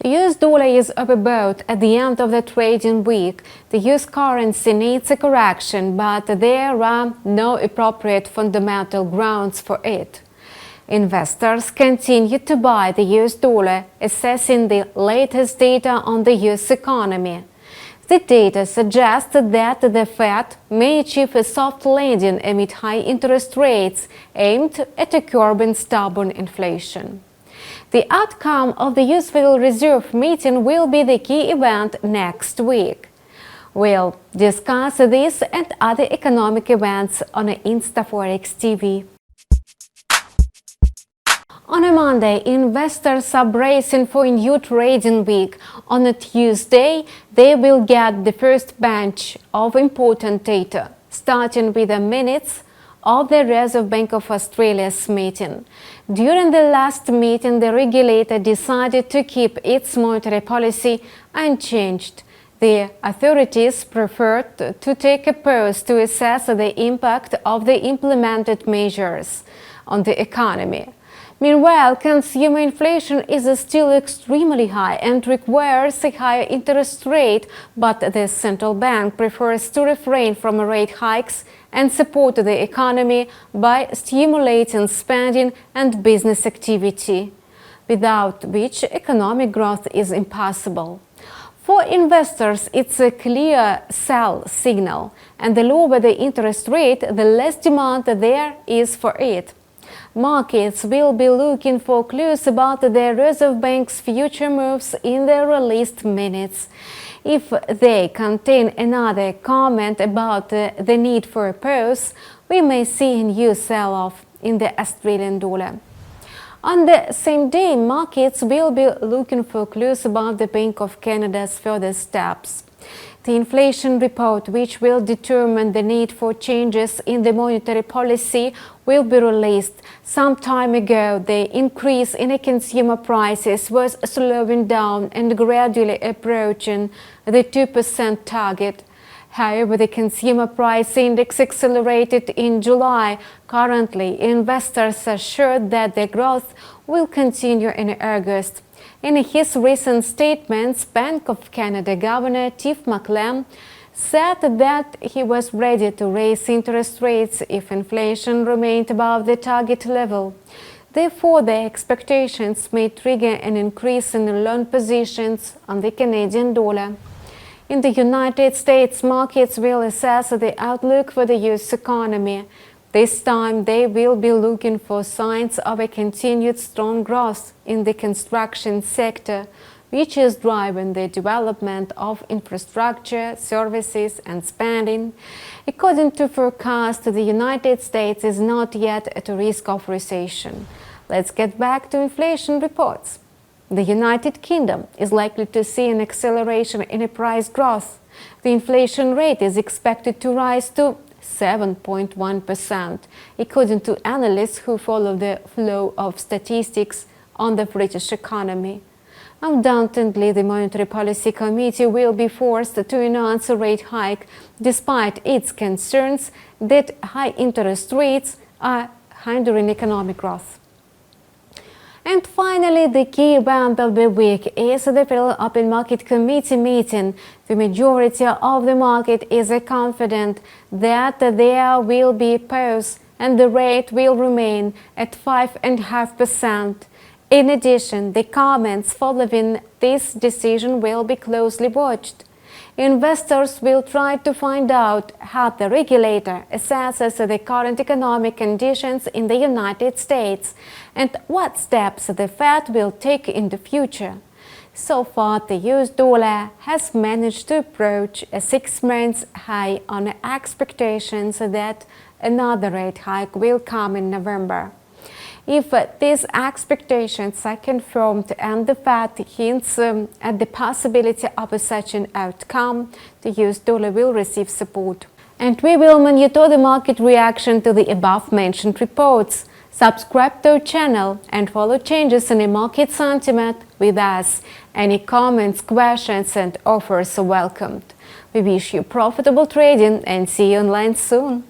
The US dollar is overbought at the end of the trading week. The US currency needs a correction, but there are no appropriate fundamental grounds for it. Investors continue to buy the US dollar, assessing the latest data on the US economy. The data suggests that the Fed may achieve a soft landing amid high interest rates aimed at curbing stubborn inflation. The outcome of the US Federal Reserve meeting will be the key event next week. We'll discuss this and other economic events on InstaForex TV. On a Monday, investors are bracing for a new trading week. On a Tuesday, they will get the first batch of important data, starting with the minutes of the Reserve Bank of Australia's meeting. During the last meeting, the regulator decided to keep its monetary policy unchanged. The authorities preferred to take a pause to assess the impact of the implemented measures on the economy. Meanwhile, consumer inflation is still extremely high and requires a higher interest rate, but the central bank prefers to refrain from rate hikes and support the economy by stimulating spending and business activity, without which economic growth is impossible. For investors, it's a clear sell signal, and the lower the interest rate, the less demand there is for it. Markets will be looking for clues about the Reserve Bank's future moves in the released minutes. If they contain another comment about the need for a pause, we may see a new sell-off in the Australian dollar. On the same day, markets will be looking for clues about the Bank of Canada's further steps. The inflation report, which will determine the need for changes in the monetary policy, will be released. Some time ago, the increase in consumer prices was slowing down and gradually approaching the 2% target. However, the consumer price index accelerated in July. Currently, investors are sure that the growth will continue in August. In his recent statements, Bank of Canada Governor Tiff Macklem said that he was ready to raise interest rates if inflation remained above the target level. Therefore, the expectations may trigger an increase in loan positions on the Canadian dollar. In the United States, markets will assess the outlook for the US economy. This time, they will be looking for signs of a continued strong growth in the construction sector, which is driving the development of infrastructure, services, and spending. According to forecasts, the United States is not yet at a risk of recession. Let's get back to inflation reports. The United Kingdom is likely to see an acceleration in price growth. The inflation rate is expected to rise to 7.1%, according to analysts who follow the flow of statistics on the British economy. Undoubtedly, the Monetary Policy Committee will be forced to announce a rate hike, despite its concerns that high interest rates are hindering economic growth. And finally, the key event of the week is the Federal Open Market Committee meeting. The majority of the market is confident that there will be a pause and the rate will remain at 5.5%. In addition, the comments following this decision will be closely watched. Investors will try to find out how the regulator assesses the current economic conditions in the United States and what steps the Fed will take in the future. So far, the US dollar has managed to approach a 6-month high on expectations that another rate hike will come in November. If these expectations are confirmed and the Fed hints at the possibility of such an outcome, the US dollar will receive support. And we will monitor the market reaction to the above-mentioned reports. Subscribe to our channel and follow changes in the market sentiment with us. Any comments, questions and offers are welcomed. We wish you profitable trading and see you online soon.